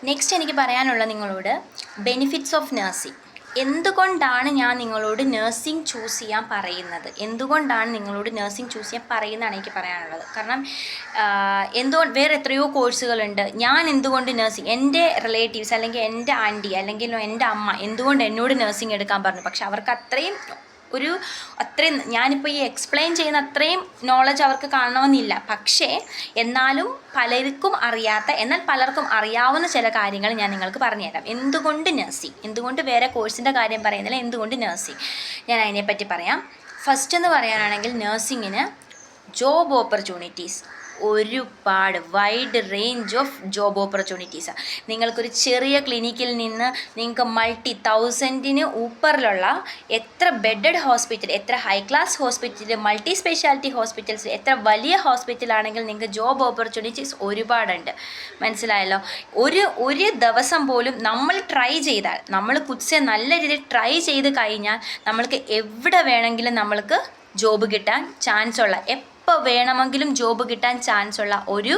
Next എനിക്ക് പറയാനുള്ള നിങ്ങളോട് ബെനിഫിറ്റ്സ് ഓഫ് നഴ്സിംഗ്. എന്തുകൊണ്ടാണ് ഞാൻ നിങ്ങളോട് നഴ്സിംഗ് ചൂസ് ചെയ്യാൻ പറയുന്നത്, എന്തുകൊണ്ടാണ് നിങ്ങളോട് നഴ്സിംഗ് ചൂസ് ചെയ്യാൻ പറയുന്നതാണ് എനിക്ക് പറയാനുള്ളത്. കാരണം എന്തുകൊണ്ട് വേറെ എത്രയോ കോഴ്സുകളുണ്ട്. ഞാൻ എന്തുകൊണ്ട് നഴ്സിംഗ്, എൻ്റെ റിലേറ്റീവ്സ് അല്ലെങ്കിൽ എൻ്റെ ആൻറ്റി അല്ലെങ്കിൽ എൻ്റെ അമ്മ എന്തുകൊണ്ട് എന്നോട് നഴ്സിംഗ് എടുക്കാൻ പറഞ്ഞു. പക്ഷെ അവർക്ക് അത്രയും ഞാനിപ്പോൾ ഈ എക്സ്പ്ലെയിൻ ചെയ്യുന്ന അത്രയും നോളജ് അവർക്ക് കാണണമെന്നില്ല. പക്ഷേ എന്നാലും പലർക്കും അറിയാത്ത, എന്നാൽ പലർക്കും അറിയാവുന്ന ചില കാര്യങ്ങൾ ഞാൻ നിങ്ങൾക്ക് പറഞ്ഞുതരാം. എന്തുകൊണ്ട് നഴ്സിംഗ്, എന്തുകൊണ്ട് വേറെ കോഴ്സിൻ്റെ കാര്യം പറയുന്നില്ല, എന്തുകൊണ്ട് നഴ്സിംഗ്, ഞാൻ അതിനെപ്പറ്റി പറയാം. ഫസ്റ്റ് എന്ന് പറയാനാണെങ്കിൽ നഴ്സിങ്ങിന് ജോബ് ഓപ്പർച്യൂണിറ്റീസ് ഒരുപാട് വൈഡ് റേഞ്ച് ഓഫ് ജോബ് ഓപ്പർച്യൂണിറ്റീസാണ്. നിങ്ങൾക്കൊരു ചെറിയ ക്ലിനിക്കിൽ നിന്ന് നിങ്ങൾക്ക് മൾട്ടി-1000-ന് ഊപ്പറിലുള്ള എത്ര ബെഡഡ് ഹോസ്പിറ്റൽ, എത്ര high class hospital, multi speciality hospitals, എത്ര വലിയ ഹോസ്പിറ്റലാണെങ്കിൽ നിങ്ങൾക്ക് ജോബ് ഓപ്പർച്യൂണിറ്റീസ് ഒരുപാടുണ്ട്. മനസ്സിലായല്ലോ? ഒരു ദിവസം പോലും നമ്മൾ ട്രൈ ചെയ്താൽ, നമ്മൾ കുത്സെ നല്ല രീതിയിൽ ട്രൈ ചെയ്ത് കഴിഞ്ഞാൽ നമ്മൾക്ക് എവിടെ വേണമെങ്കിലും നമ്മൾക്ക് ജോബ് കിട്ടാൻ ചാൻസ് ഉള്ള, എപ്പോൾ വേണമെങ്കിലും ജോബ് കിട്ടാൻ ചാൻസ് ഉള്ള ഒരു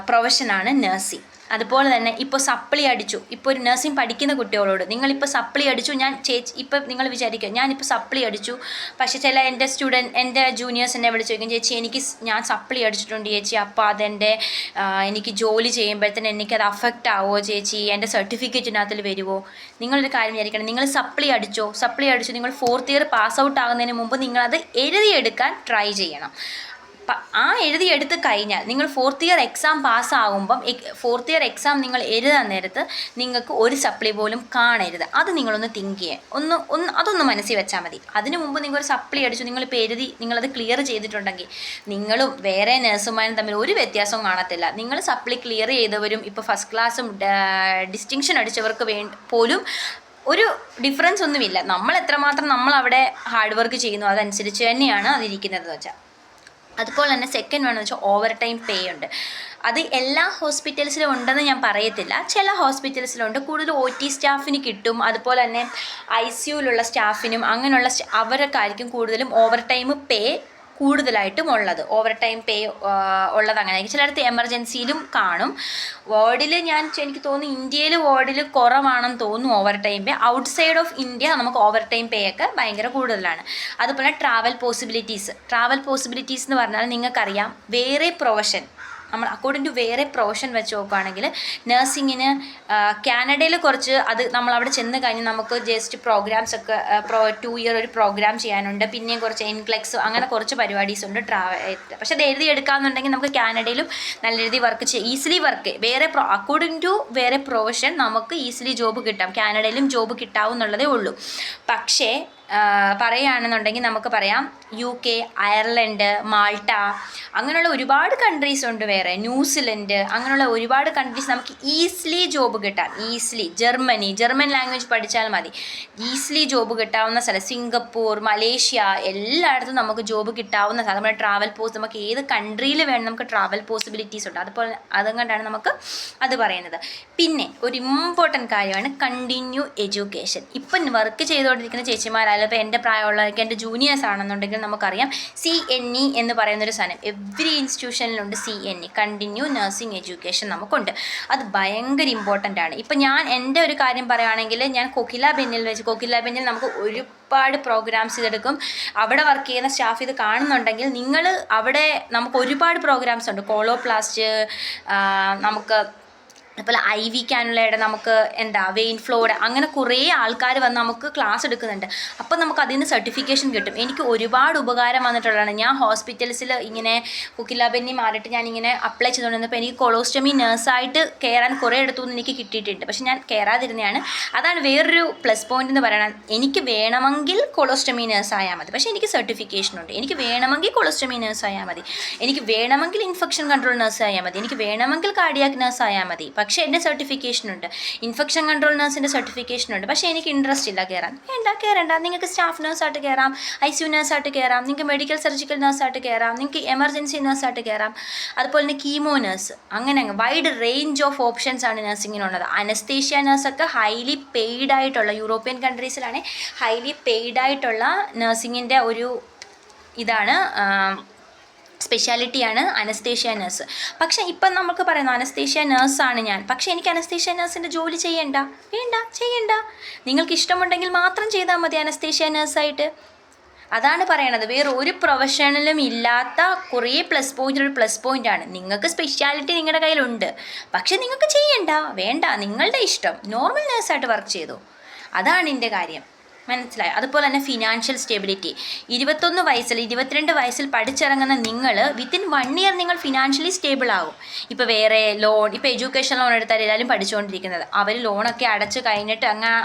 പ്രൊഫഷനാണ് നഴ്സിംഗ്. അതുപോലെ തന്നെ ഇപ്പോൾ സപ്ലി അടിച്ചു, ഇപ്പോൾ ഒരു നഴ്സിംഗ് പഠിക്കുന്ന കുട്ടികളോട് നിങ്ങളിപ്പോൾ സപ്ലി അടിച്ചു, ഇപ്പം നിങ്ങൾ വിചാരിക്കുക ഞാനിപ്പോൾ സപ്ലി അടിച്ചു, പക്ഷേ ചില എൻ്റെ ജൂനിയേഴ്സ് എന്നെ വിളിച്ച് ചോദിക്കും, ഞാൻ സപ്ലി അടിച്ചിട്ടുണ്ട് ചേച്ചി, അപ്പോൾ എനിക്ക് ജോലി ചെയ്യുമ്പോഴത്തേന് എനിക്കത് അഫക്റ്റ് ആവുമോ ചേച്ചി, എൻ്റെ സർട്ടിഫിക്കറ്റിനകത്തിൽ വരുമോ? നിങ്ങളൊരു കാര്യം വിചാരിക്കണം, നിങ്ങൾ സപ്ലി അടിച്ചു, നിങ്ങൾ 4th ഇയർ പാസ് ഔട്ട് ആകുന്നതിന് മുമ്പ് നിങ്ങളത് എഴുതിയെടുക്കാൻ ട്രൈ ചെയ്യണം. എഴുതിയെടുത്ത് കഴിഞ്ഞാൽ നിങ്ങൾ 4th ഇയർ എക്സാം പാസ്സാകുമ്പം 4th ഇയർ എക്സാം നിങ്ങൾ എഴുതാൻ നേരത്ത് നിങ്ങൾക്ക് ഒരു സപ്ലി പോലും കാണരുത്. അത് നിങ്ങളൊന്ന് തിങ്ക് ചെയ്യുക, അതൊന്ന് മനസ്സിൽ വെച്ചാൽ മതി. അതിനു മുമ്പ് നിങ്ങളൊരു സപ്ലി അടിച്ചു, നിങ്ങളിപ്പോൾ എഴുതി നിങ്ങളത് ക്ലിയർ ചെയ്തിട്ടുണ്ടെങ്കിൽ നിങ്ങളും വേറെ നഴ്സുമാരും തമ്മിൽ ഒരു വ്യത്യാസവും കാണത്തില്ല. നിങ്ങൾ സപ്ലി ക്ലിയർ ചെയ്തവരും ഇപ്പോൾ ഫസ്റ്റ് ക്ലാസ്സും ഡിസ്റ്റിങ്ഷൻ അടിച്ചവർക്ക് പോലും ഒരു ഡിഫറൻസ് ഒന്നുമില്ല. നമ്മൾ എത്രമാത്രം നമ്മളവിടെ ഹാർഡ് വർക്ക് ചെയ്യുന്നു അതനുസരിച്ച് തന്നെയാണ് അതിരിക്കുന്നതെന്ന് വെച്ചാൽ. അതുപോലെ തന്നെ സെക്കൻഡ് വേണമെന്ന് വെച്ചാൽ ഓവർ ടൈം പേ ഉണ്ട്. അത് എല്ലാ ഹോസ്പിറ്റൽസിലും ഉണ്ടെന്ന് ഞാൻ പറയത്തില്ല, ചില ഹോസ്പിറ്റൽസിലുണ്ട്. കൂടുതൽ OT സ്റ്റാഫിന് കിട്ടും, അതുപോലെ തന്നെ ICUലുള്ള സ്റ്റാഫിനും അങ്ങനെയുള്ള അവർക്കായിരിക്കും കൂടുതലും ഓവർ ടൈം പേ കൂടുതലായിട്ടും ഉള്ളത്. ഓവർ ടൈം പേ ഉള്ളത് അങ്ങനെയായിരിക്കും. ചിലയിടത്ത് എമർജൻസിയിലും കാണും. എനിക്ക് തോന്നുന്നു ഇന്ത്യയിൽ വാർഡിൽ കുറവാണെന്ന് തോന്നുന്നു over time pay. Outside of India നമുക്ക് ഓവർ ടൈം പേ ഒക്കെ ഭയങ്കര കൂടുതലാണ്. അതുപോലെ ട്രാവൽ പോസിബിലിറ്റീസ് എന്ന് പറഞ്ഞാൽ നിങ്ങൾക്കറിയാം, വേറെ പ്രൊഫഷൻ നമ്മൾ അക്കോർഡിംഗ് ടു വേറെ പ്രൊഫഷൻ വെച്ച് നോക്കുകയാണെങ്കിൽ നഴ്സിങ്ങിന് കാനഡയിൽ കുറച്ച് നമ്മളവിടെ ചെന്ന് കഴിഞ്ഞ് നമുക്ക് ജസ്റ്റ് പ്രോഗ്രാംസ് ഒക്കെ 2 ഇയർ ഒരു പ്രോഗ്രാം ചെയ്യാനുണ്ട്, പിന്നെയും കുറച്ച് എൻക്ലെക്സ് അങ്ങനെ കുറച്ച് പരിപാടീസ് ഉണ്ട് പക്ഷെ അത് എഴുതിയെടുക്കാമെന്നുണ്ടെങ്കിൽ നമുക്ക് കാനഡയിലും നല്ല രീതിയിൽ ഈസിലി അക്കോർഡിംഗ് ടു വേറെ പ്രൊഫഷൻ നമുക്ക് ഈസിലി ജോബ് കിട്ടാം, കാനഡയിലും ജോബ് കിട്ടാവുന്നുള്ളതേ ഉള്ളൂ. പക്ഷേ പറയുകയാണെന്നുണ്ടെങ്കിൽ നമുക്ക് പറയാം UK, അയർലൻഡ്, മാൾട്ട അങ്ങനെയുള്ള ഒരുപാട് കൺട്രീസ് ഉണ്ട്, വേറെ ന്യൂസിലൻഡ് അങ്ങനെയുള്ള ഒരുപാട് കൺട്രീസ് നമുക്ക് ഈസിലി ജോബ് കിട്ടാം. ജർമ്മൻ ലാംഗ്വേജ് പഠിച്ചാൽ മതി, ഈസിലി ജോബ് കിട്ടാവുന്ന സ്ഥലം. സിംഗപ്പൂർ, മലേഷ്യ എല്ലായിടത്തും നമുക്ക് ജോബ് കിട്ടാവുന്ന സ്ഥലം. നമ്മുടെ ട്രാവൽ നമുക്ക് ഏത് കൺട്രിയിൽ വേണം നമുക്ക് ട്രാവൽ പോസിബിലിറ്റീസ് ഉണ്ട്. അതുകൊണ്ടാണ് നമുക്ക് അത് പറയുന്നത്. പിന്നെ ഒരു ഇമ്പോർട്ടൻറ്റ് കാര്യമാണ് കണ്ടിന്യൂ എഡ്യൂക്കേഷൻ. ഇപ്പം വർക്ക് ചെയ്തുകൊണ്ടിരിക്കുന്ന ചേച്ചിമാരായാലും ഇപ്പോൾ എൻ്റെ പ്രായമുള്ളവർക്ക്, എൻ്റെ ജൂനിയേഴ്സ് ആണെന്നുണ്ടെങ്കിൽ നമുക്കറിയാം CNE എന്ന് പറയുന്നൊരു സാധനം എവറി ഇൻസ്റ്റിറ്റ്യൂഷനിലുണ്ട്. CNE കണ്ടിന്യൂ നഴ്സിംഗ് എഡ്യൂക്കേഷൻ നമുക്കുണ്ട്. അത് ഭയങ്കര ഇമ്പോർട്ടൻ്റ് ആണ്. ഇപ്പം ഞാൻ എൻ്റെ ഒരു കാര്യം പറയുകയാണെങ്കിൽ, ഞാൻ കൊക്കില ബെന്നിൽ നമുക്ക് ഒരുപാട് പ്രോഗ്രാംസ് ഇതെടുക്കും. അവിടെ വർക്ക് ചെയ്യുന്ന സ്റ്റാഫ് ഇത് കാണുന്നുണ്ടെങ്കിൽ നിങ്ങൾ അവിടെ നമുക്ക് ഒരുപാട് പ്രോഗ്രാംസ് ഉണ്ട്. കോളോപ്ലാസ്റ്റ്, നമുക്ക് അതുപോലെ IV കാനുലയുടെ, നമുക്ക് വെയിൻ ഫ്ലോയുടെ, അങ്ങനെ കുറേ ആൾക്കാർ വന്ന് നമുക്ക് ക്ലാസ് എടുക്കുന്നുണ്ട്. അപ്പോൾ നമുക്ക് അതിൽ നിന്ന് സർട്ടിഫിക്കേഷൻ കിട്ടും. എനിക്ക് ഒരുപാട് ഉപകാരം വന്നിട്ടുള്ളതാണ്. ഞാൻ ഹോസ്പിറ്റൽസിൽ ഇങ്ങനെ കുക്കില ബെന്നി മാറിയിട്ട് ഞാനിങ്ങനെ അപ്ലൈ ചെയ്തുകൊണ്ടിരുന്നപ്പോൾ എനിക്ക് കൊളോസ്റ്റമി നേഴ്സായിട്ട് കയറാൻ കുറേ ഇടത്തുനിന്ന് എനിക്ക് കിട്ടിയിട്ടുണ്ട്. പക്ഷെ ഞാൻ കയറാതിരുന്നതാണ്. അതാണ് വേറൊരു പ്ലസ് പോയിന്റ് എന്ന് പറയുന്നത്. എനിക്ക് വേണമെങ്കിൽ കൊളോസ്റ്റമി നേഴ്സ് ആയാൽ മതി, പക്ഷേ എനിക്ക് സർട്ടിഫിക്കേഷനുണ്ട്. എനിക്ക് വേണമെങ്കിൽ കൊളോസ്റ്റമി നേഴ്സ് ആയാൽ മതി, എനിക്ക് വേണമെങ്കിൽ ഇൻഫെക്ഷൻ കൺട്രോൾ നേഴ്സ് ആയാൽ മതി, എനിക്ക് വേണമെങ്കിൽ കാർഡിയാക് നേഴ്സ് ആയാൽ മതി. പക്ഷേ എൻ്റെ സർട്ടിഫിക്കേഷനുണ്ട്, ഇൻഫെക്ഷൻ കൺട്രോൾ നേഴ്സിൻ്റെ സർട്ടിഫിക്കേഷനുണ്ട്. പക്ഷേ എനിക്ക് ഇൻട്രസ്റ്റ് ഇല്ല കയറാൻ. കയറണ്ട, നിങ്ങൾക്ക് സ്റ്റാഫ് നേഴ്സായിട്ട് കയറാം, ICU നേഴ്സായിട്ട് കയറാം, നിങ്ങൾക്ക് മെഡിക്കൽ സർജിക്കൽ നേഴ്സായിട്ട് കയറാം, നിങ്ങൾക്ക് എമർജൻസി നേഴ്സായിട്ട് കയറാം, അതുപോലെ തന്നെ കീമോ നേഴ്സ്, അങ്ങനെ വൈഡ് റേഞ്ച് ഓഫ് ഓപ്ഷൻസ് ആണ് നഴ്സിങ്ങിനുള്ളത്. അനസ്തേഷ്യ നേഴ്സൊക്കെ ഹൈലി പെയ്ഡ് ആയിട്ടുള്ള, യൂറോപ്യൻ കൺട്രീസിലാണ് ഹൈലി പെയ്ഡ് ആയിട്ടുള്ള നഴ്സിങ്ങിൻ്റെ ഒരു ഇതാണ് സ്പെഷ്യാലിറ്റിയാണ് അനസ്തേഷ്യ നഴ്സ്. പക്ഷേ ഇപ്പം നമുക്ക് പറയുന്നു അനസ്തേഷ്യ നഴ്സാണ് ഞാൻ, പക്ഷേ എനിക്ക് അനസ്തേഷ്യ നഴ്സിൻ്റെ ജോലി ചെയ്യണ്ട, വേണ്ട, ചെയ്യണ്ട. നിങ്ങൾക്ക് ഇഷ്ടമുണ്ടെങ്കിൽ മാത്രം ചെയ്താൽ മതി അനസ്തേഷ്യ നഴ്സായിട്ട്. അതാണ് പറയണത്. വേറെ ഒരു പ്രൊഫഷണലും ഇല്ലാത്ത കുറേ പ്ലസ് പോയിൻ്റാണ്. നിങ്ങൾക്ക് സ്പെഷ്യാലിറ്റി നിങ്ങളുടെ കയ്യിലുണ്ട്, പക്ഷെ നിങ്ങൾക്ക് ചെയ്യണ്ട, വേണ്ട, നിങ്ങളുടെ ഇഷ്ടം. നോർമൽ നേഴ്സായിട്ട് വർക്ക് ചെയ്തു. അതാണ് എൻ്റെ കാര്യം. മനസ്സിലായി? അതുപോലെ തന്നെ ഫിനാൻഷ്യൽ സ്റ്റെബിലിറ്റി. 22 വയസ്സിൽ പഠിച്ചിറങ്ങുന്ന നിങ്ങൾ വിത്തിൻ 1 ഇയർ നിങ്ങൾ ഫിനാൻഷ്യലി സ്റ്റേബിൾ ആകും. ഇപ്പോൾ വേറെ ലോൺ, ഇപ്പോൾ എഡ്യൂക്കേഷൻ ലോൺ എടുത്താൽ എല്ലാവരും പഠിച്ചുകൊണ്ടിരിക്കുന്നത്, അവർ ലോണൊക്കെ അടച്ച് കഴിഞ്ഞിട്ട്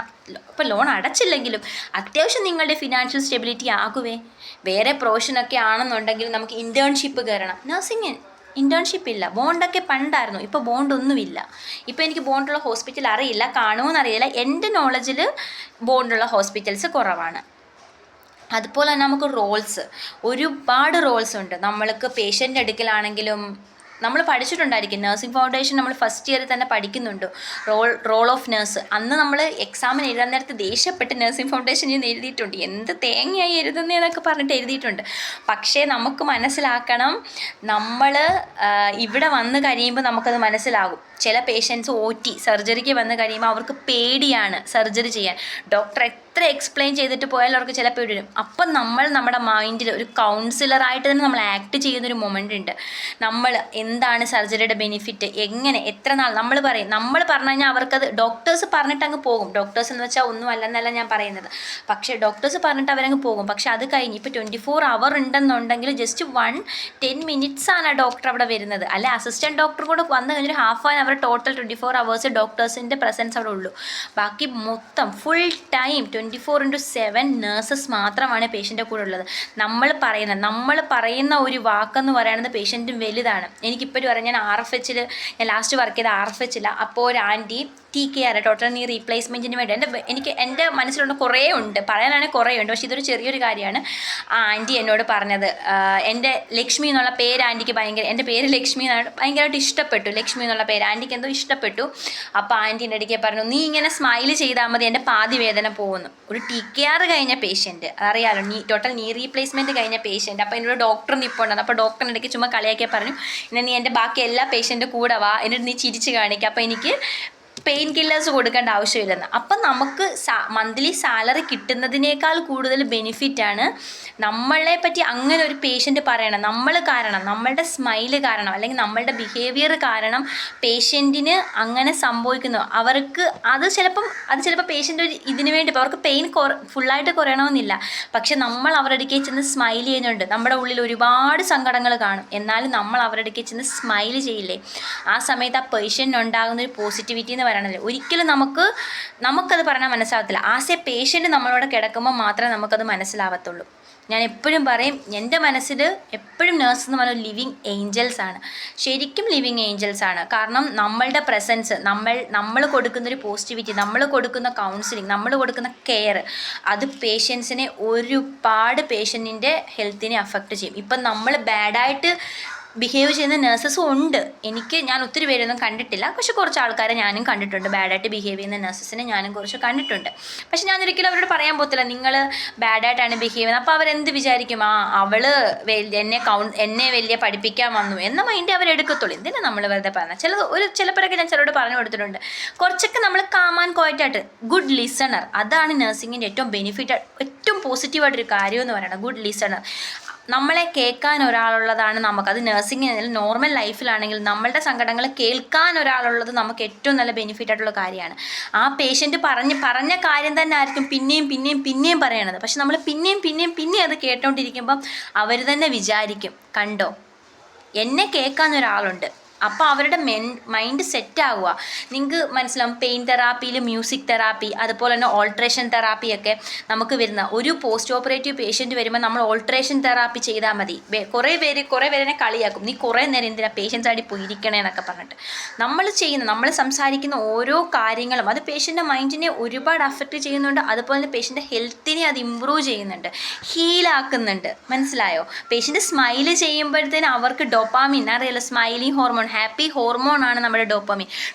ഇപ്പോൾ ലോൺ അടച്ചില്ലെങ്കിലും അത്യാവശ്യം നിങ്ങളുടെ ഫിനാൻഷ്യൽ സ്റ്റെബിലിറ്റി ആകുവേ. വേറെ പ്രൊഫഷനൊക്കെ ആണെന്നുണ്ടെങ്കിൽ നമുക്ക് ഇൻറ്റേൺഷിപ്പ് കയറണം. നഴ്സിംഗ് ഇൻറ്റേൺഷിപ്പ് ഇല്ല. ബോണ്ടൊക്കെ പണ്ടായിരുന്നു, ഇപ്പോൾ ബോണ്ടൊന്നുമില്ല. ഇപ്പോൾ എനിക്ക് ബോണ്ടുള്ള ഹോസ്പിറ്റൽ അറിയില്ല, കാണുമോയെന്നറിയില്ല. എൻ്റെ നോളജിൽ ബോണ്ടുള്ള ഹോസ്പിറ്റൽസ് കുറവാണ്. അതുപോലെ തന്നെ നമുക്ക് ഒരുപാട് റോൾസ് ഉണ്ട്. നമ്മൾക്ക് പേഷ്യൻ്റ് എടുക്കലാണെങ്കിലും നമ്മൾ പഠിച്ചിട്ടുണ്ടായിരിക്കും. നഴ്സിംഗ് ഫൗണ്ടേഷൻ നമ്മൾ ഫസ്റ്റ് ഇയറിൽ തന്നെ പഠിക്കുന്നുണ്ട് റോൾ ഓഫ് നഴ്സ്. അന്ന് നമ്മൾ എക്സാമിന് എഴുതാൻ നേരത്ത് ദേഷ്യപ്പെട്ട് നഴ്സിംഗ് ഫൗണ്ടേഷൻ ഇന്ന് എഴുതിയിട്ടുണ്ട്. എന്ത് തേങ്ങയായി എഴുതുന്നതെന്നൊക്കെ പറഞ്ഞിട്ട് എഴുതിയിട്ടുണ്ട്. പക്ഷേ നമുക്ക് മനസ്സിലാക്കണം, നമ്മൾ ഇവിടെ വന്ന് കഴിയുമ്പോൾ നമുക്കത് മനസ്സിലാകും. ചില പേഷ്യൻസ് സർജറിക്ക് വന്ന് കഴിയുമ്പോൾ അവർക്ക് പേടിയാണ് സർജറി ചെയ്യാൻ. ഡോക്ടർ എത്ര എക്സ്പ്ലെയിൻ ചെയ്തിട്ട് പോയാലും അവർക്ക് ചില പേടി വരും. അപ്പം നമ്മുടെ മൈൻഡിൽ ഒരു കൗൺസിലറായിട്ട് തന്നെ നമ്മൾ ആക്ട് ചെയ്യുന്നൊരു മൊമെൻ്റ് ഉണ്ട്. നമ്മൾ എന്താണ് സർജറിയുടെ ബെനിഫിറ്റ്, എങ്ങനെ, എത്ര നാൾ നമ്മൾ പറഞ്ഞു കഴിഞ്ഞാൽ അവർക്കത് ഡോക്ടേഴ്സ് പറഞ്ഞിട്ട് അങ്ങ് പോകും. ഡോക്ടേഴ്സ് എന്ന് വെച്ചാൽ ഒന്നും അല്ലെന്നല്ല ഞാൻ പറയുന്നത്. പക്ഷേ ഡോക്ടേഴ്സ് പറഞ്ഞിട്ട് അവരങ്ങ് പോകും. പക്ഷേ അത് കഴിഞ്ഞ് ഇപ്പോൾ 24 അവർ ഉണ്ടെന്നുണ്ടെങ്കിൽ ജസ്റ്റ് 10 മിനിറ്റ്സ് ആണ് ഡോക്ടർ അവിടെ വരുന്നത്. അല്ലെ അസിസ്റ്റൻറ്റ് ഡോക്ടർ കൂടെ വന്നു കഴിഞ്ഞൊരു half an hour total 24 hours ഡോക്ടേഴ്സിൻ്റെ പ്രസൻസ് അവിടെ ഉള്ളൂ. ബാക്കി മൊത്തം ഫുൾ ടൈം 24/7 നേഴ്സസ് മാത്രമാണ് പേഷ്യൻ്റെ കൂടെ ഉള്ളത്. നമ്മൾ പറയുന്ന ഒരു വാക്കെന്ന് പറയുന്നത് പേഷ്യൻറ്റും വലുതാണ്. എനിക്കിപ്പോഴും പറയാം, ഞാൻ ലാസ്റ്റ് വർക്ക് ചെയ്ത RFH അപ്പോൾ ഒരു ആൻറ്റി TKR ടോട്ടൽ നീ റീപ്ലേസ്മെൻറ്റിന് വേണ്ടി എൻ്റെ മനസ്സിലുള്ള കുറേ ഉണ്ട്, പറയാനാണെങ്കിൽ കുറേ ഉണ്ട്. പക്ഷേ ഇതൊരു ചെറിയൊരു കാര്യമാണ്. ആ ആൻറ്റി എന്നോട് പറഞ്ഞത്, എൻ്റെ ലക്ഷ്മി എന്നുള്ള പേര് ആൻറ്റിക്ക് എൻ്റെ പേര് ലക്ഷ്മി എന്നാണ് ഭയങ്കരമായിട്ട് ഇഷ്ടപ്പെട്ടു. ലക്ഷ്മി എന്നുള്ള പേര് ആൻറ്റിക്ക് എന്തോ ഇഷ്ടപ്പെട്ടു. അപ്പോൾ ആൻറ്റീൻ്റെ ഇടയ്ക്ക് പറഞ്ഞു, നീ ഇങ്ങനെ സ്മൈൽ ചെയ്താൽ മതി, എൻ്റെ പാതി വേദന പോകുന്നു. ഒരു TKR കഴിഞ്ഞ പേഷ്യൻറ്റ്, അറിയാലോ, ടോട്ടൽ നീ റീപ്ലേസ്മെൻറ്റ് കഴിഞ്ഞ പേഷ്യൻറ്റ്. അപ്പോൾ എന്നോട് ഡോക്ടർ നിൽപ്പുണ്ടായിരുന്നു. അപ്പോൾ ഡോക്ടറിൻ്റെ ഇടയ്ക്ക് ചുമ്മാ കളിയാക്കി പറഞ്ഞു, ഇനി നീ എൻ്റെ ബാക്കി എല്ലാ പേഷ്യൻ്റെ കൂടെ വാ, എന്നിട്ട് നീ ചിരിച്ച് കാണിക്കുക, അപ്പോൾ എനിക്ക് പെയിൻ കില്ലേഴ്സ് കൊടുക്കേണ്ട ആവശ്യമില്ലെന്ന്. അപ്പം നമുക്ക് മന്ത്ലി സാലറി കിട്ടുന്നതിനേക്കാൾ കൂടുതൽ ബെനിഫിറ്റാണ് നമ്മളെ പറ്റി അങ്ങനെ ഒരു പേഷ്യൻ്റ് പറയണം. നമ്മളുടെ സ്മൈല് കാരണം അല്ലെങ്കിൽ നമ്മളുടെ ബിഹേവിയർ കാരണം പേഷ്യൻറ്റിന് അങ്ങനെ സംഭവിക്കുന്നു. അവർക്ക് അത് ചിലപ്പോൾ പേഷ്യൻ്റ് ഇതിന് വേണ്ടി ഇപ്പോൾ അവർക്ക് പെയിൻ ഫുള്ളായിട്ട് കുറയണമെന്നില്ല. പക്ഷെ നമ്മൾ അവരുടെ അടുക്കൽ ചെന്ന് സ്മൈൽ ചെയ്യുന്നുണ്ട്. നമ്മുടെ ഉള്ളിൽ ഒരുപാട് സങ്കടങ്ങൾ കാണും, എന്നാലും നമ്മൾ അവരുടെ അടുക്കൽ ചെന്ന് സ്മൈൽ ചെയ്യില്ലേ, ആ സമയത്ത് ആ പേഷ്യൻ്റ് ഉണ്ടാകുന്നൊരു പോസിറ്റിവിറ്റി എന്ന് പറയണല്ലോ, ഒരിക്കലും നമുക്കത് പറഞ്ഞാൽ മനസ്സിലാവത്തില്ല. ആസ് എ പേഷ്യൻ്റ് നമ്മളോട് കിടക്കുമ്പോൾ മാത്രമേ നമുക്കത് മനസ്സിലാവത്തുള്ളൂ. ഞാൻ എപ്പോഴും പറയും, എൻ്റെ മനസ്സിൽ എപ്പോഴും നേഴ്സ് എന്ന് പറഞ്ഞാൽ ലിവിങ് ഏഞ്ചൽസ് ആണ്. ശരിക്കും ലിവിങ് ഏഞ്ചൽസ് ആണ്. കാരണം നമ്മളുടെ പ്രസൻസ്, നമ്മൾ കൊടുക്കുന്നൊരു പോസിറ്റിവിറ്റി, നമ്മൾ കൊടുക്കുന്ന കൗൺസിലിംഗ്, നമ്മൾ കൊടുക്കുന്ന കെയർ, അത് പേഷ്യൻസിനെ ഒരുപാട് പേഷ്യൻറ്റിൻ്റെ ഹെൽത്തിനെ അഫക്റ്റ് ചെയ്യും. ഇപ്പം നമ്മൾ ബാഡായിട്ട് ബിഹേവ് ചെയ്യുന്ന നേഴ്സസും ഉണ്ട്. ഞാൻ ഒത്തിരി പേരൊന്നും കണ്ടിട്ടില്ല, പക്ഷെ കുറച്ച് ആൾക്കാരെ ഞാനും കണ്ടിട്ടുണ്ട്. ബാഡായിട്ട് ബിഹേവ് ചെയ്യുന്ന നേഴ്സസിനെ ഞാനും കുറച്ച് കണ്ടിട്ടുണ്ട്. പക്ഷെ ഞാൻ ഒരിക്കലും അവരോട് പറയാൻ പോകത്തില്ല നിങ്ങൾ ബാഡായിട്ടാണ് ബിഹേവ് ചെയ്യുന്നത്. അപ്പോൾ അവരെന്ത് വിചാരിക്കും, അവൾ എന്നെ വലിയ പഠിപ്പിക്കാൻ വന്നു എന്ന മൈൻഡ് അവരെടുക്കത്തുള്ളൂ. എന്തിനാണ് നമ്മൾ വെറുതെ പറഞ്ഞാൽ. ചിലപ്പോഴൊക്കെ ഞാൻ ചിലരോട് പറഞ്ഞു കൊടുത്തിട്ടുണ്ട്, കുറച്ചൊക്കെ നമ്മൾ കാം ആൻഡ് ക്വയറ്റായിട്ട് ഗുഡ് ലിസണർ. അതാണ് നഴ്സിങ്ങിൻ്റെ ഏറ്റവും ബെനിഫിറ്റ്, ഏറ്റവും പോസിറ്റീവായിട്ടൊരു കാര്യം എന്ന് പറയുന്നത്, ഗുഡ് ലിസണർ. നമ്മളെ കേൾക്കാൻ ഒരാളുള്ളതാണ് നമുക്കത് നഴ്സിങ്ങിനാണെങ്കിലും നോർമൽ ലൈഫിലാണെങ്കിൽ നമ്മളുടെ സങ്കടങ്ങൾ കേൾക്കാൻ ഒരാളുള്ളത് നമുക്ക് ഏറ്റവും നല്ല ബെനിഫിറ്റ് ആയിട്ടുള്ള കാര്യമാണ്. ആ പേഷ്യൻ്റ് പറഞ്ഞ കാര്യം തന്നെ ആയിരിക്കും പിന്നെയും പറയണത്. പക്ഷെ നമ്മൾ പിന്നെയും അത് കേട്ടോണ്ടിരിക്കുമ്പം അവർ തന്നെ വിചാരിക്കും, കണ്ടോ എന്നെ കേൾക്കാൻ ഒരാളുണ്ട്. അപ്പോൾ അവരുടെ മൈൻഡ് സെറ്റ് ആവുക. നിങ്ങൾക്ക് മനസ്സിലാവും, പെയിൻ തെറാപ്പിയിൽ മ്യൂസിക് തെറാപ്പി, അതുപോലെ തന്നെ ഓൾട്രേഷൻ തെറാപ്പിയൊക്കെ നമുക്ക് വരുന്ന ഒരു പോസ്റ്റ് ഓപ്പറേറ്റീവ് പേഷ്യൻറ്റ് വരുമ്പോൾ നമ്മൾ ഓൾട്രേഷൻ തെറാപ്പി ചെയ്താൽ മതി. കുറേ പേരെ കളിയാക്കും, നീ കുറേ നേരം എന്തിനാ പേഷ്യൻസ് ആയിട്ട് പോയിരിക്കണേ എന്നൊക്കെ പറഞ്ഞിട്ട്. നമ്മൾ സംസാരിക്കുന്ന ഓരോ കാര്യങ്ങളും അത് പേഷ്യൻ്റെ മൈൻഡിനെ ഒരുപാട് അഫക്റ്റ് ചെയ്യുന്നുണ്ട്. അതുപോലെ തന്നെ പേഷ്യൻ്റെ ഹെൽത്തിനെ അത് ഇമ്പ്രൂവ് ചെയ്യുന്നുണ്ട്, ഹീലാക്കുന്നുണ്ട്. മനസ്സിലായോ? പേഷ്യൻ്റ് സ്മൈല് ചെയ്യുമ്പോഴത്തേനും അവർക്ക് ഡോപ്പാമിൻ, അറിയാലോ, സ്മൈലിംഗ് ഹോർമോൺ, ഹാപ്പി ഹോർമോണാണ് നമ്മുടെ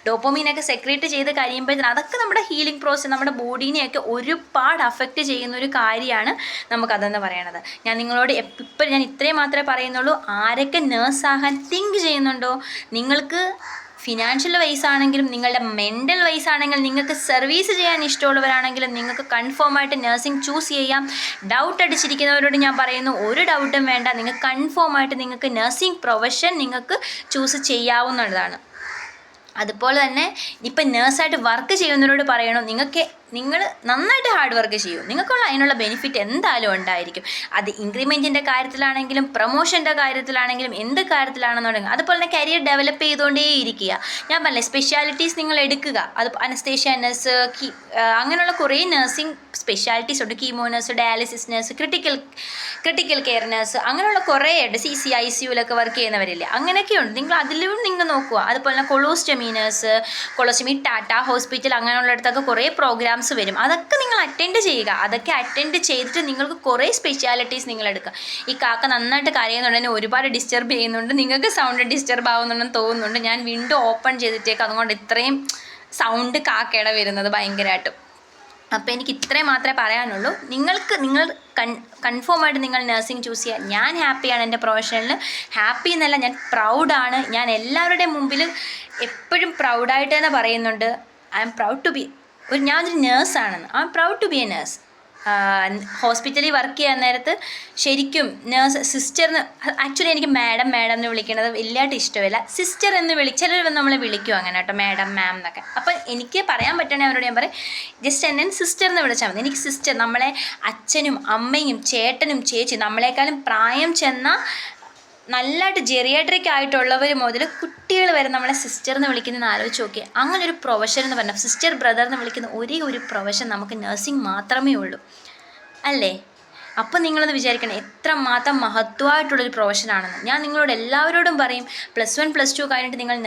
ഡോപ്പമീനൊക്കെ സെക്രീറ്റ് ചെയ്ത് കഴിയുമ്പോഴത്തേന് അതൊക്കെ നമ്മുടെ ഹീലിംഗ് പ്രോസസ്സ് നമ്മുടെ ബോഡീനെയൊക്കെ ഒരുപാട് അഫക്റ്റ് ചെയ്യുന്ന ഒരു കാര്യമാണ് നമുക്കതെന്ന് പറയണത്. ഞാൻ നിങ്ങളോട് ഇപ്പം ഞാൻ ഇത്രയും മാത്രമേ പറയുന്നുള്ളൂ. ആരൊക്കെ നേഴ്സാകാൻ തിങ്ക് ചെയ്യുന്നുണ്ടോ, നിങ്ങൾക്ക് ഫിനാൻഷ്യൽ വൈസ് ആണെങ്കിലും നിങ്ങളുടെ മെൻ്റൽ വൈസ് ആണെങ്കിലും നിങ്ങൾക്ക് സർവീസ് ചെയ്യാൻ ഇഷ്ടമുള്ളവരാണെങ്കിലും നിങ്ങൾക്ക് കൺഫേം ആയിട്ട് നഴ്സിംഗ് ചൂസ് ചെയ്യാം. ഡൗട്ട് അടിച്ചിരിക്കുന്നവരോട് ഞാൻ പറയുന്നു, ഒരു ഡൗട്ടും വേണ്ട, നിങ്ങൾക്ക് കൺഫേം ആയിട്ട് നിങ്ങൾക്ക് നഴ്സിംഗ് പ്രൊഫഷൻ നിങ്ങൾക്ക് ചൂസ് ചെയ്യാവുന്നതാണ്. അതുപോലെ തന്നെ ഇപ്പം നേഴ്സായിട്ട് വർക്ക് ചെയ്യുന്നവരോട് പറയണോ, നിങ്ങൾ നന്നായിട്ട് ഹാർഡ് വർക്ക് ചെയ്യൂ, നിങ്ങൾക്കുള്ള അതിനുള്ള ബെനിഫിറ്റ് എന്തായാലും ഉണ്ടായിരിക്കും. അത് ഇൻക്രിമെൻറ്റിൻ്റെ കാര്യത്തിലാണെങ്കിലും പ്രൊമോഷൻ്റെ കാര്യത്തിലാണെങ്കിലും എന്ത് കാര്യത്തിലാണെന്നുണ്ടെങ്കിൽ അതുപോലെ തന്നെ കരിയർ ഡെവലപ്പ് ചെയ്തുകൊണ്ടേ ഇരിക്കുക. ഞാൻ പറഞ്ഞില്ലേ, സ്പെഷ്യാലിറ്റീസ് നിങ്ങൾ എടുക്കുക. അത് അനസ്തേഷ്യ നഴ്സ്, അങ്ങനെയുള്ള കുറേ നഴ്സിംഗ് സ്പെഷ്യാലിറ്റീസ് ഉണ്ട്. Chemo nurse, dialysis nurse, critical care nurse, അങ്ങനെയുള്ള കുറേ ഉണ്ട്. ICUലൊക്കെ വർക്ക് ചെയ്യുന്നവരില്ലേ, അങ്ങനെയൊക്കെയുണ്ട്. നിങ്ങൾ അതിലും നിങ്ങൾ നോക്കുക. അതുപോലെ തന്നെ കൊളോസ്റ്റമി നഴ്സ്, ടാറ്റ ഹോസ്പിറ്റൽ അങ്ങനെയുള്ളിടത്തൊക്കെ കുറേ പ്രോഗ്രാംസ് വരും. അതൊക്കെ നിങ്ങൾ അറ്റൻഡ് ചെയ്യുക. അതൊക്കെ അറ്റൻഡ് ചെയ്തിട്ട് നിങ്ങൾക്ക് കുറേ സ്പെഷ്യാലിറ്റീസ് നിങ്ങൾ എടുക്കുക. ഈ കാക്ക നന്നായിട്ട് കരയുന്നുണ്ട്, ഒരുപാട് ഡിസ്റ്റർബ് ചെയ്യുന്നുണ്ട്, നിങ്ങൾക്ക് സൗണ്ട് ഡിസ്റ്റർബ് ആവുന്നുണ്ടെന്ന് തോന്നുന്നുണ്ട്. ഞാൻ വിൻഡോ ഓപ്പൺ ചെയ്തിട്ടേക്ക്, അതുകൊണ്ട് ഇത്രയും സൗണ്ട് കാക്കയുടെ വരുന്നത് ഭയങ്കരമായിട്ടും. അപ്പോൾ എനിക്ക് ഇത്രയും മാത്രമേ പറയാനുള്ളൂ. നിങ്ങൾ കൺഫേം ആയിട്ട് നിങ്ങൾ നഴ്സിംഗ് ചൂസ് ചെയ്യുക. ഞാൻ ഹാപ്പിയാണ് എൻ്റെ പ്രൊഫഷനിൽ. ഹാപ്പി എന്നല്ല, ഞാൻ പ്രൗഡാണ്. ഞാൻ എല്ലാവരുടെയും മുമ്പിൽ എപ്പോഴും പ്രൗഡായിട്ട് തന്നെ പറയുന്നുണ്ട്, I am proud to be ഞാനൊരു നേഴ്സാണെന്ന്. I am proud to be a nurse. ഹോസ്പിറ്റലിൽ വർക്ക് ചെയ്യാൻ നേരത്ത് ശരിക്കും നേഴ്സ് സിസ്റ്ററിന്, ആക്ച്വലി എനിക്ക് മാഡം എന്ന് വിളിക്കുന്നത് വലിയതായിട്ട് ഇഷ്ടമില്ല. സിസ്റ്റർ എന്ന് ചിലർ നമ്മളെ വിളിക്കും അങ്ങനെ കേട്ടോ, മാഡം മാം എന്നൊക്കെ. അപ്പം എനിക്ക് പറയാൻ പറ്റണേ അവരോട് ഞാൻ പറയും, ജസ്റ്റ് എന്നെ സിസ്റ്റർ എന്ന് വിളിച്ചാൽ മതി. എനിക്ക് സിസ്റ്റർ, നമ്മളെ അച്ഛനും അമ്മയും ചേട്ടനും ചേച്ചി, നമ്മളെക്കാളും പ്രായം ചെന്ന നല്ലതായിട്ട് ജെറിയാട്രിക് ആയിട്ടുള്ളവർ മുതൽ കുട്ടികൾ വരെ നമ്മളെ സിസ്റ്റർ എന്ന് വിളിക്കുന്നതെന്ന് ആലോചിച്ച് നോക്കി. അങ്ങനെ ഒരു പ്രൊഫഷൻ എന്ന് പറഞ്ഞാൽ സിസ്റ്റർ ബ്രദർ എന്ന് വിളിക്കുന്ന ഒരേ ഒരു പ്രൊഫഷൻ നമുക്ക് നഴ്സിംഗ് മാത്രമേ ഉള്ളൂ അല്ലേ? അപ്പം നിങ്ങളത് വിചാരിക്കണം എത്രമാത്രം മഹത്വമായിട്ടുള്ളൊരു പ്രൊഫഷനാണെന്ന്. ഞാൻ നിങ്ങളോട് എല്ലാവരോടും പറയും, +1 +2 കഴിഞ്ഞിട്ട് നിങ്ങൾ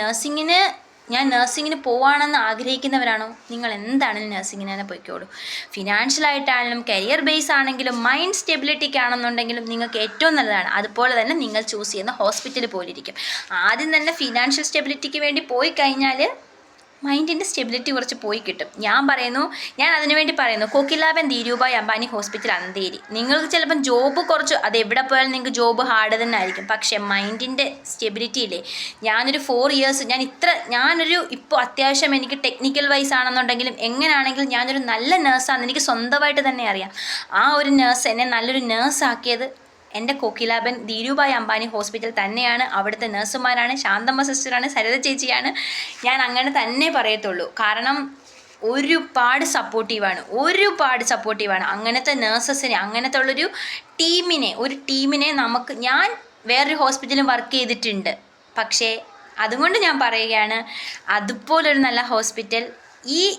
നഴ്സിങ്ങിന് പോവാണെന്ന് ആഗ്രഹിക്കുന്നവരാണോ, നിങ്ങൾ എന്താണെങ്കിലും നഴ്സിങ്ങിന് തന്നെ പോയിക്കോളൂ. ഫിനാൻഷ്യലായിട്ടാണെങ്കിലും കരിയർ ബേസ് ആണെങ്കിലും മൈൻഡ് സ്റ്റെബിലിറ്റിക്കാണെന്നുണ്ടെങ്കിലും നിങ്ങൾക്ക് ഏറ്റവും നല്ലതാണ്. അതുപോലെ തന്നെ നിങ്ങൾ ചൂസ് ചെയ്യുന്ന ഹോസ്പിറ്റൽ പോലിരിക്കും. ആദ്യം തന്നെ ഫിനാൻഷ്യൽ സ്റ്റെബിലിറ്റിക്ക് വേണ്ടി പോയി കഴിഞ്ഞാൽ മൈൻഡിൻ്റെ സ്റ്റെബിലിറ്റി കുറച്ച് പോയി കിട്ടും. ഞാൻ അതിനുവേണ്ടി പറയുന്നു, കോകിലാബെൻ ധീരുഭായ് അംബാനി ഹോസ്പിറ്റൽ അന്തേരി. നിങ്ങൾക്ക് ചിലപ്പം ജോബ് കുറച്ച്, അത് എവിടെ പോയാലും നിങ്ങൾക്ക് ജോബ് ഹാർഡ് തന്നെ ആയിരിക്കും. പക്ഷേ മൈൻഡിൻ്റെ സ്റ്റെബിലിറ്റി ഇല്ലേ, ഞാനൊരു 4 ഇയേഴ്സ് ഇപ്പോൾ അത്യാവശ്യം എനിക്ക് ടെക്നിക്കൽ വൈസ് ആണെന്നുണ്ടെങ്കിലും എങ്ങനെയാണെങ്കിലും ഞാനൊരു നല്ല നേഴ്സാണെന്ന് എനിക്ക് സ്വന്തമായിട്ട് തന്നെ അറിയാം. ആ ഒരു നേഴ്സ് എന്നെ നല്ലൊരു നേഴ്സാക്കിയത് എൻ്റെ കോകിലാബെൻ ധീരുഭായ് അംബാനി ഹോസ്പിറ്റൽ തന്നെയാണ്. അവിടുത്തെ നഴ്സുമാരാണ്, ശാന്തമ്മ സിസ്റ്ററാണ്, സരിത ചേച്ചിയാണ്. ഞാൻ അങ്ങനെ തന്നെ പറയത്തുള്ളൂ. കാരണം ഒരുപാട് സപ്പോർട്ടീവാണ് അങ്ങനത്തെ നേഴ്സസിനെ, അങ്ങനത്തെ ഉള്ളൊരു ടീമിനെ ഞാൻ വേറൊരു ഹോസ്പിറ്റലും വർക്ക് ചെയ്തിട്ടുണ്ട്. പക്ഷേ അതുകൊണ്ട് ഞാൻ പറയുകയാണ്, അതുപോലൊരു നല്ല ഹോസ്പിറ്റൽ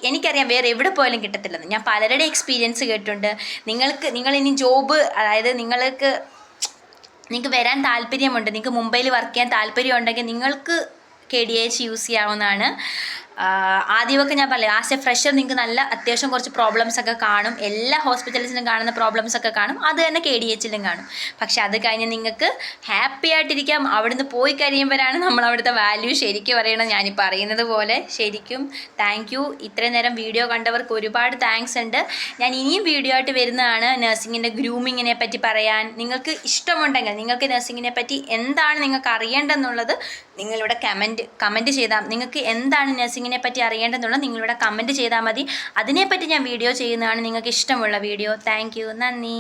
എനിക്കറിയാം വേറെ എവിടെ പോയാലും കിട്ടത്തില്ലെന്ന്. ഞാൻ പലരുടെ എക്സ്പീരിയൻസ് കേട്ടിട്ടുണ്ട്. നിങ്ങളിനി ജോബ്, അതായത് നിങ്ങൾക്ക് വരാൻ താല്പര്യമുണ്ട്, നിങ്ങൾക്ക് മുംബൈയിൽ വർക്ക് ചെയ്യാൻ താല്പര്യമുണ്ടെങ്കിൽ നിങ്ങൾക്ക് KDH യൂസ് ചെയ്യാവുന്നതാണ്. ആദ്യമൊക്കെ ഞാൻ പറയാം, ആസ് എ ഫ്രഷർ നിങ്ങൾക്ക് നല്ല അത്യാവശ്യം കുറച്ച് പ്രോബ്ലംസൊക്കെ കാണും. എല്ലാ ഹോസ്പിറ്റൽസിലും കാണുന്ന പ്രോബ്ലംസൊക്കെ കാണും, അത് തന്നെ KDHലും കാണും. പക്ഷെ അത് കഴിഞ്ഞ് നിങ്ങൾക്ക് ഹാപ്പി ആയിട്ടിരിക്കാം. അവിടുന്ന് പോയി കഴിയുമ്പോഴാണ് നമ്മൾ അവിടുത്തെ വാല്യൂ ശരിക്കും പറയണം. ഞാനിപ്പോൾ അറിയുന്നത് പോലെ ശരിക്കും താങ്ക് യു. ഇത്രയും നേരം വീഡിയോ കണ്ടവർക്ക് ഒരുപാട് താങ്ക്സ് ഉണ്ട്. ഞാൻ ഇനിയും വീഡിയോ ആയിട്ട് വരുന്നതാണ് നഴ്സിങ്ങിൻ്റെ ഗ്രൂമിങ്ങിനെ പറ്റി പറയാൻ. നിങ്ങൾക്ക് ഇഷ്ടമുണ്ടെങ്കിൽ, നിങ്ങൾക്ക് നഴ്സിങ്ങിനെ പറ്റി എന്താണ് നിങ്ങൾക്ക് അറിയേണ്ടതെന്നുള്ളത് നിങ്ങളിവിടെ കമൻറ്റ് ചെയ്താൽ, നിങ്ങൾക്ക് എന്താണ് നഴ്സിങ്ങിനെ പറ്റി അറിയേണ്ടതെന്നുള്ളത് നിങ്ങളിവിടെ കമൻറ്റ് ചെയ്താൽ മതി. അതിനെപ്പറ്റി ഞാൻ വീഡിയോ ചെയ്യുന്നതാണ്, നിങ്ങൾക്ക് ഇഷ്ടമുള്ള വീഡിയോ. താങ്ക് യു, നന്ദി.